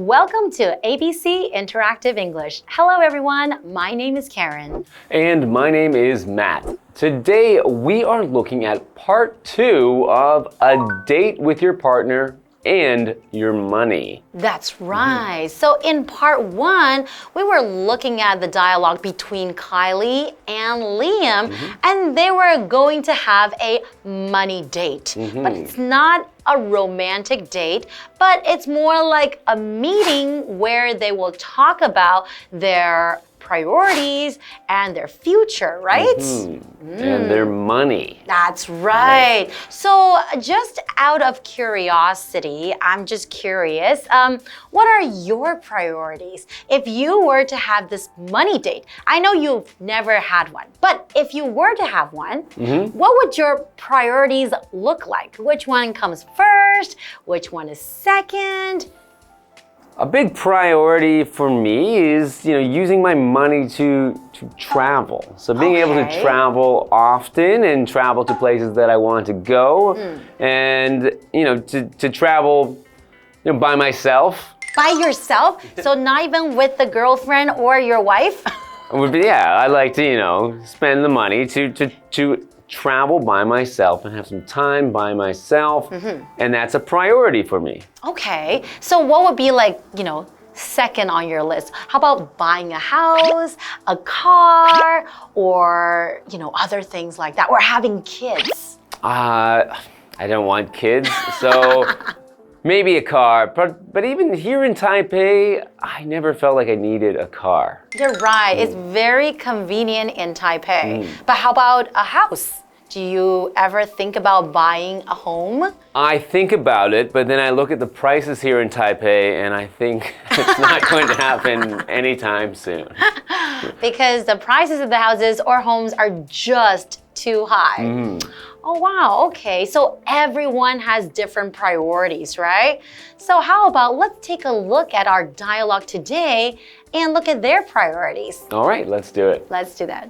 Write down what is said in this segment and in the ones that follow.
Welcome to ABC Interactive English. Hello everyone, my name is Karen. And my name is Matt. Today we are looking at part 2 of a date with your partner and your money. That's right. So in part 1, we were looking at the dialogue between Kylie and Liam, and they were going to have a money date. But it's not a romantic date, but it's more like a meeting where they will talk about their priorities and their future, right? And their money. That's right. So just out of curiosity, I'm just curious, what are your priorities? If you were to have this money date, I know you've never had one, but if you were to have one, what would your priorities look like? Which one comes first? Which one is second? A big priority for me is, using my money to travel. So being able to travel often and travel to places that I want to go and, to travel, by myself. By yourself? So not even with the girlfriend or your wife? I like to, spend the money to travel by myself and have some time by myself, and that's a priority for me. Okay, so what would be like, second on your list? How about buying a house, a car, or, other things like that, or having kids? I don't want kids, so maybe a car, but even here in Taipei, I never felt like I needed a car. You're right, it's very convenient in Taipei. But how about a house? Do you ever think about buying a home? I think about it, but then I look at the prices here in Taipei and I think it's not going to happen anytime soon. Because the prices of the houses or homes are just too high. Oh wow, okay, so everyone has different priorities, right? So how about let's take a look at our dialogue today and look at their priorities. All right, let's do it. Let's do that.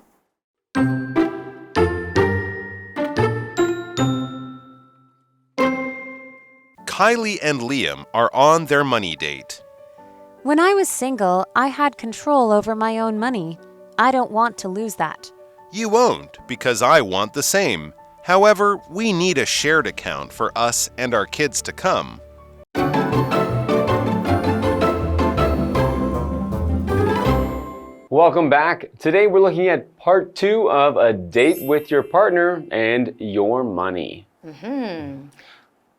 Kylie and Liam are on their money date. When I was single, I had control over my own money. I don't want to lose that. You won't, because I want the same. However, we need a shared account for us and our kids to come. Welcome back. Today we're looking at part 2 of a date with your partner and your money.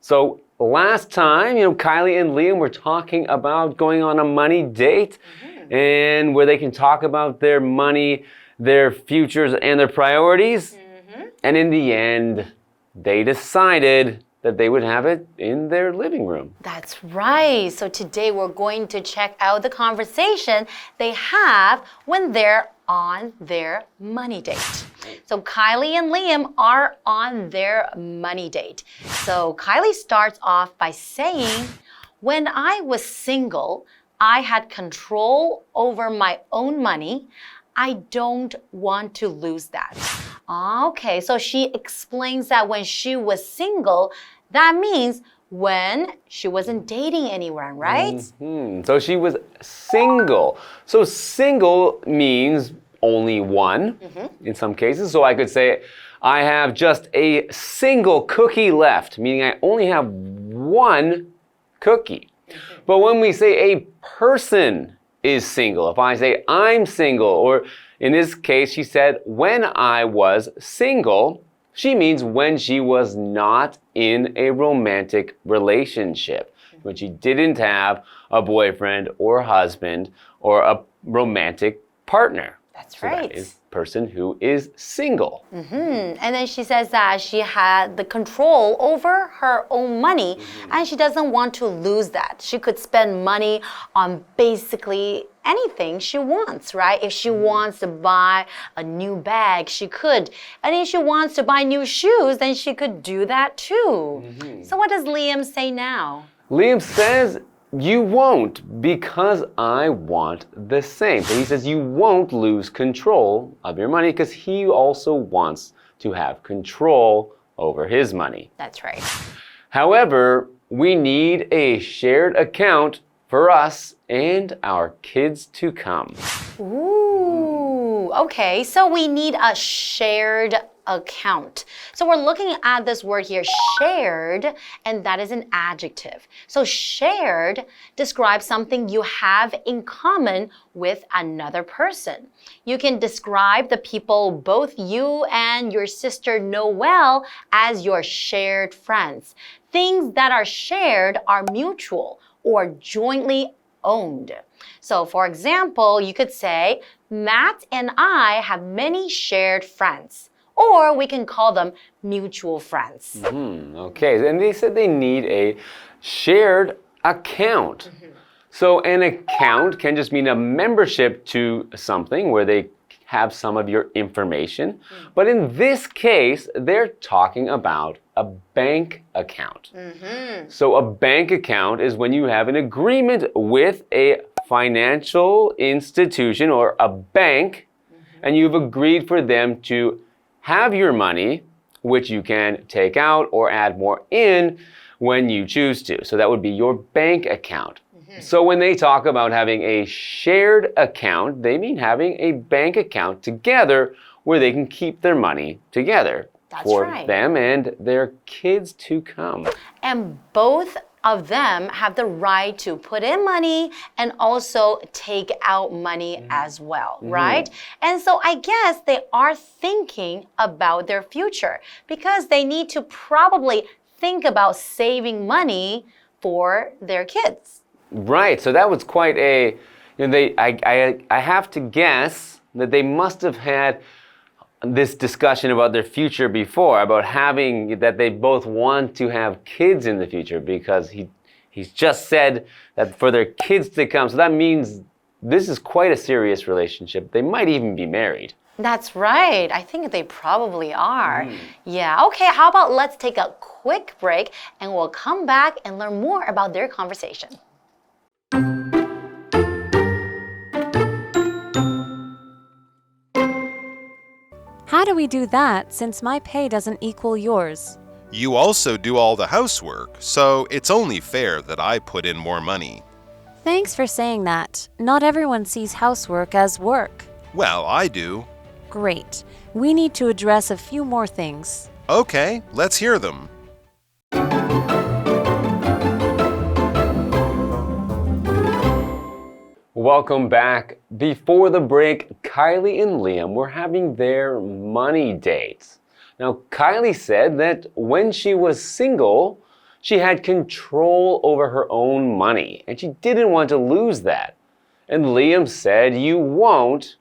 So last time, Kylie and Liam were talking about going on a money date and where they can talk about their money, their futures, and their priorities. And in the end, they decided that they would have it in their living room. That's right. So today we're going to check out the conversation they have when they're on their money date. So Kylie and Liam are on their money date. So Kylie starts off by saying, when I was single, I had control over my own money. I don't want to lose that. Okay, so she explains that when she was single, that means when she wasn't dating anyone, right? So she was single. So single means only one in some cases. So I could say, I have just a single cookie left, meaning I only have one cookie. But when we say a person is single, if I say I'm single, or in this case, she said, when I was single, she means when she was not in a romantic relationship, when she didn't have a boyfriend or husband or a romantic partner. That's right. That is person who is single. And then she says that she had the control over her own money and she doesn't want to lose that. She could spend money on basically anything she wants, right? If she wants to buy a new bag, she could. And if she wants to buy new shoes, then she could do that too. So what does Liam say now? Liam says, you won't, because I want the same. So he says you won't lose control of your money because he also wants to have control over his money. That's right. However, we need a shared account for us and our kids to come. Ooh, okay. So we need a shared account. So we're looking at this word here, shared, and that is an adjective. So shared describes something you have in common with another person. You can describe the people both you and your sister know well as your shared friends. Things that are shared are mutual or jointly owned. So for example, you could say, Matt and I have many shared friends. Or we can call them mutual friends. Okay, and they said they need a shared account. So an account can just mean a membership to something where they have some of your information. But in this case, they're talking about a bank account. So a bank account is when you have an agreement with a financial institution or a bank, and you've agreed for them to have your money, which you can take out or add more in when you choose to. So that would be your bank account. So when they talk about having a shared account, they mean having a bank account together where they can keep their money together for them and their kids to come. And both of them have the right to put in money and also take out money as well, right? And so I guess they are thinking about their future because they need to probably think about saving money for their kids. Right, so that was quite a, I have to guess that they must have had this discussion about their future before, about having, that they both want to have kids in the future because he's just said that for their kids to come. So that means this is quite a serious relationship. They might even be married. That's right. I think they probably are. Yeah, okay, how about let's take a quick break and we'll come back and learn more about their conversation. How do we do that since my pay doesn't equal yours? You also do all the housework, so it's only fair that I put in more money. Thanks for saying that. Not everyone sees housework as work. Well, I do. Great. We need to address a few more things. Okay, let's hear them. Welcome back. Before the break, Kylie and Liam were having their money dates. Now, Kylie said that when she was single, she had control over her own money, and she didn't want to lose that. And Liam said, you won't,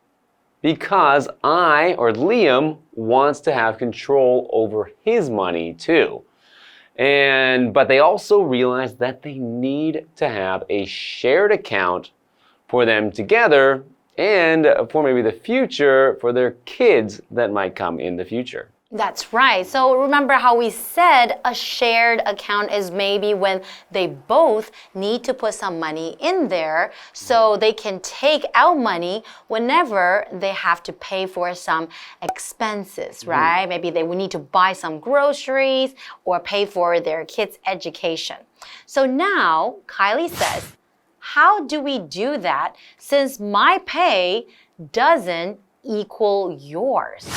because Liam wants to have control over his money too. But they also realized that they need to have a shared account for them together and for maybe the future for their kids that might come in the future. That's right. So remember how we said a shared account is maybe when they both need to put some money in there so they can take out money whenever they have to pay for some expenses, right? Maybe they will need to buy some groceries or pay for their kids' education. So now Kylie says, how do we do that since my pay doesn't equal yours?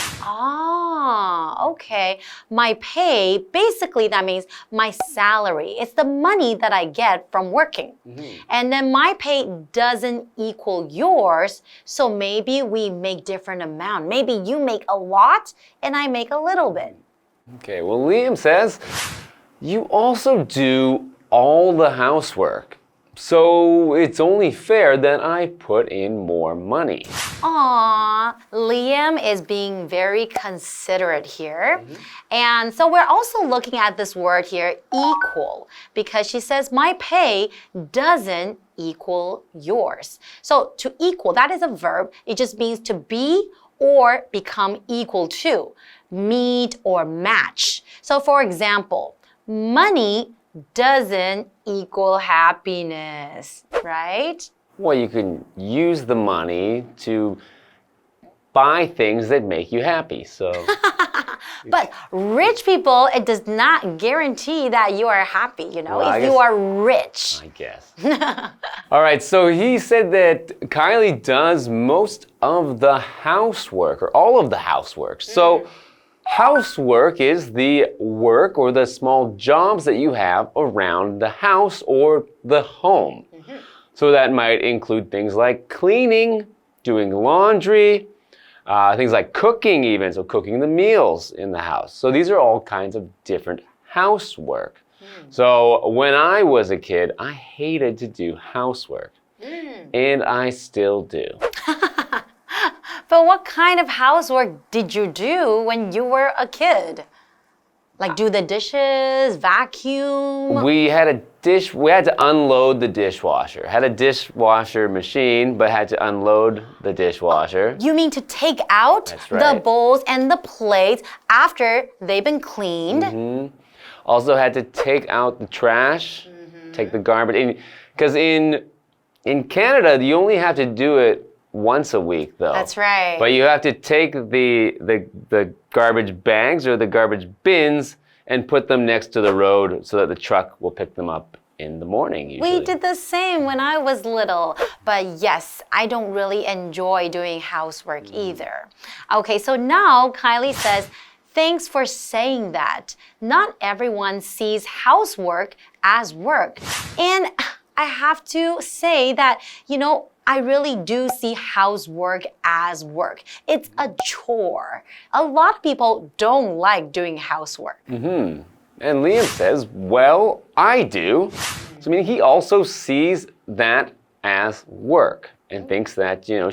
Okay. My pay, basically that means my salary. It's the money that I get from working. And then my pay doesn't equal yours, so maybe we make different amount. Maybe you make a lot and I make a little bit. Okay, well, Liam says, you also do all the housework. So it's only fair that I put in more money. Aww, Liam is being very considerate here. And so we're also looking at this word here, equal, because she says my pay doesn't equal yours. So to equal, that is a verb. It just means to be or become equal to, meet or match. So for example, money doesn't equal happiness, right? Well, you can use the money to buy things that make you happy, so... But rich people, it does not guarantee that you are happy, you know, Well, if you are rich. I guess. All right, so he said that Kylie does most of the housework, or all of the housework. So housework is the work or the small jobs that you have around the house or the home. So that might include things like cleaning, doing laundry, things like cooking even, so cooking the meals in the house. So these are all kinds of different housework. So when I was a kid, I hated to do housework. And I still do. But what kind of housework did you do when you were a kid? Like do the dishes, vacuum? We had to unload the dishwasher. Had a dishwasher machine, but had to unload the dishwasher. You mean to take out That's right. the bowls and the plates after they've been cleaned? Also had to take out the trash, take the garbage. Because in Canada, you only have to do it once a week, though. That's right. But you have to take the garbage bags or the garbage bins and put them next to the road so that the truck will pick them up in the morning usually. We did the same when I was little. But yes, I don't really enjoy doing housework either. Okay, so now Kylie says, thanks for saying that. Not everyone sees housework as work. And I have to say that, you know, I really do see housework as work. It's a chore. A lot of people don't like doing housework. And Liam says, well, I do. So I mean, he also sees that as work and thinks that, you know,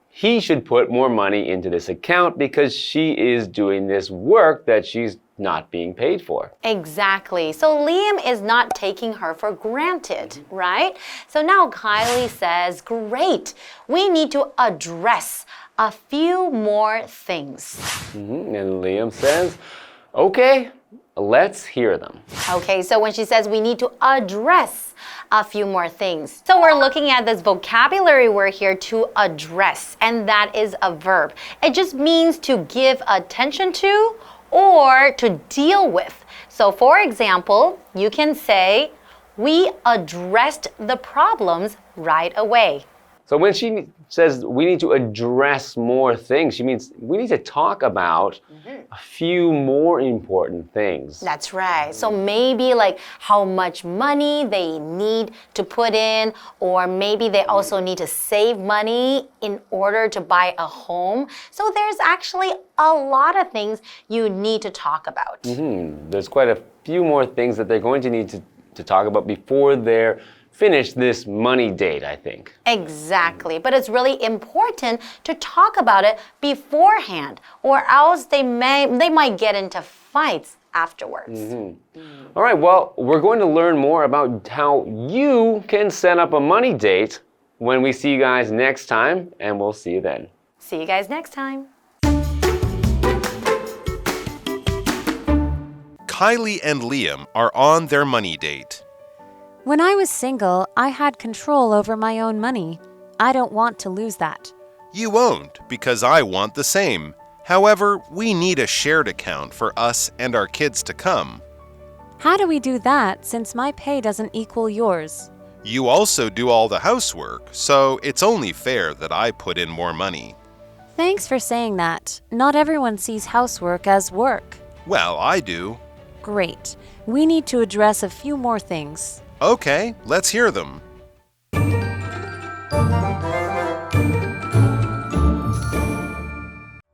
he should put more money into this account because she is doing this work that she's not being paid for. Exactly. So Liam is not taking her for granted, right? So now Kylie says, great, we need to address a few more things. And Liam says, okay, let's hear them. Okay, so when she says we need to address a few more things. So we're looking at this vocabulary word here, to address, and that is a verb. It just means to give attention to or to deal with. So for example, you can say, we addressed the problems right away. So when she says we need to address more things, she means we need to talk about a few more important things. That's right. So maybe like how much money they need to put in, or maybe they also need to save money in order to buy a home. So there's actually a lot of things you need to talk about. There's quite a few more things that they're going to need to talk about before they're finish this money date, I think. Exactly. But it's really important to talk about it beforehand, or else they might get into fights afterwards. All right, well, we're going to learn more about how you can set up a money date when we see you guys next time, and we'll see you then. See you guys next time. Kylie and Liam are on their money date. When I was single, I had control over my own money. I don't want to lose that. You won't, because I want the same. However, we need a shared account for us and our kids to come. How do we do that since my pay doesn't equal yours? You also do all the housework, so it's only fair that I put in more money. Thanks for saying that. Not everyone sees housework as work. Well, I do. Great. We need to address a few more things. Okay, let's hear them.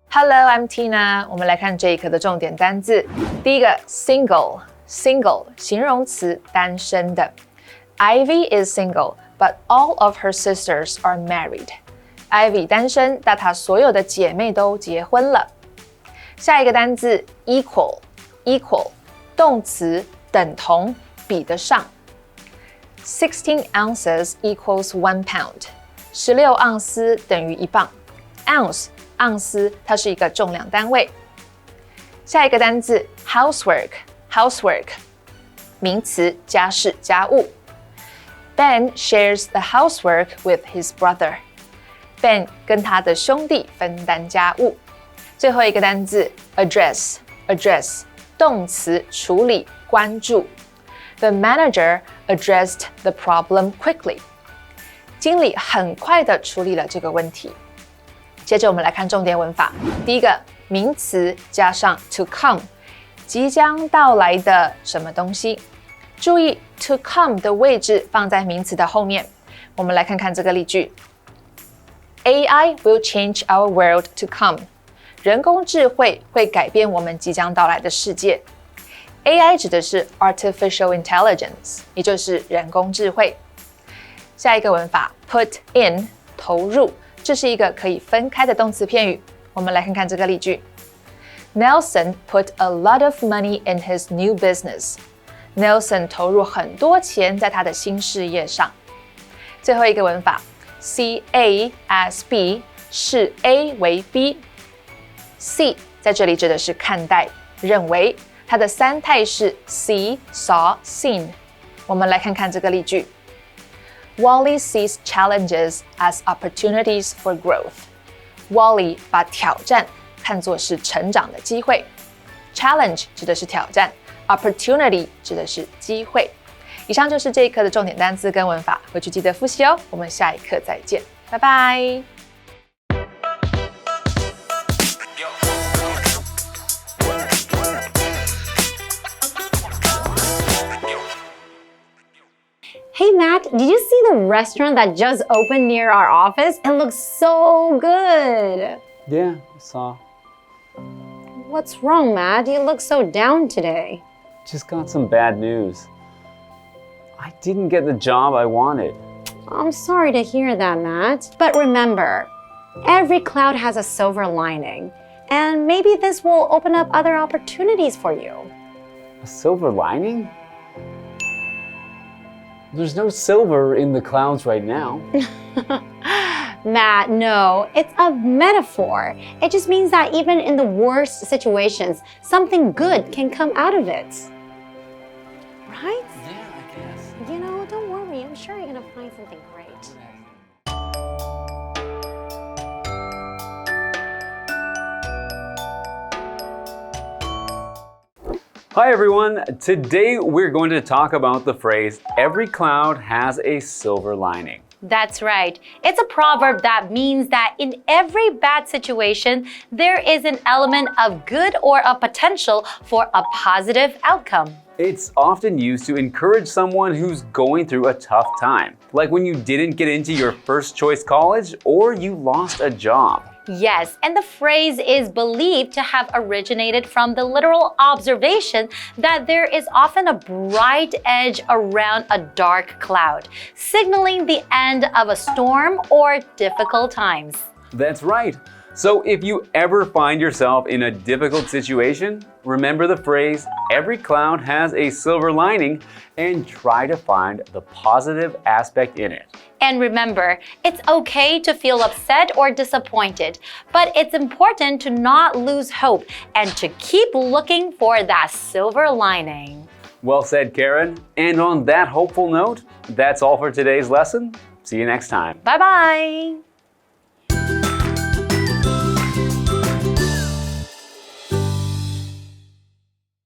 Hello, I'm Tina. 我们来看这一课的重点单字。第一个 single 形容词，单身的。Ivy is single, but all of her sisters are married. Ivy 单身，但她所有的姐妹都结婚了。下一个单字 equal 动词，等同，比得上。16 ounces equals 1 pound. 16盎司等于1磅。ounce 盎司，它是一个重量单位。下一个单字 housework 名词，家事家务。Ben shares the housework with his brother. Ben 跟他的兄弟分担家务。最后一个单字 address， 动词处理、关注。The manager addressed the problem quickly. 经理很快地处理了这个问题。接着我们来看重点文法。第一个，名词加上 to come， 即将到来的什么东西。注意 to come 的位置放在名词的后面。我们来看看这个例句。AI will change our world to come. 人工智慧会改变我们即将到来的世界。AI 指的是 artificial intelligence， 也就是人工智慧。下一个文法 put in 投入，这是一个可以分开的动词片语。我们来看看这个例句。Nelson put a lot of money in his new business. Nelson 投入很多钱在他的新事业上。最后一个文法 see A as B， 视 A 为 B。See 在这里指的是看待、认为，它的三态是 see, saw, seen。我们来看看这个例句。Wally sees challenges as opportunities for growth. Wally 把挑战看作是成长的机会。Challenge 指的是挑战， Opportunity 指的是机会。以上就是这一课的重点单词跟文法，回去记得复习哦。我们下一课再见，拜拜。Hey Matt, did you see the restaurant that just opened near our office? It looks so good. Yeah, I saw. What's wrong, Matt? You look so down today. Just got some bad news. I didn't get the job I wanted. I'm sorry to hear that, Matt. But remember, every cloud has a silver lining. And maybe this will open up other opportunities for you. A silver lining? There's no silver in the clouds right now. Matt, no, it's a metaphor. It just means that even in the worst situations, something good can come out of it. Right? Yeah, I guess. You know, don't worry. I'm sure you're gonna find something great. Hi everyone, today we're going to talk about the phrase, every cloud has a silver lining. That's right. It's a proverb that means that in every bad situation, there is an element of good or a potential for a positive outcome. It's often used to encourage someone who's going through a tough time, like when you didn't get into your first choice college or you lost a job. Yes, and the phrase is believed to have originated from the literal observation that there is often a bright edge around a dark cloud, signaling the end of a storm or difficult times. That's right. So if you ever find yourself in a difficult situation, remember the phrase, every cloud has a silver lining, and try to find the positive aspect in it. And remember, it's okay to feel upset or disappointed, but it's important to not lose hope and to keep looking for that silver lining. Well said, Karen. And on that hopeful note, that's all for today's lesson. See you next time. Bye-bye.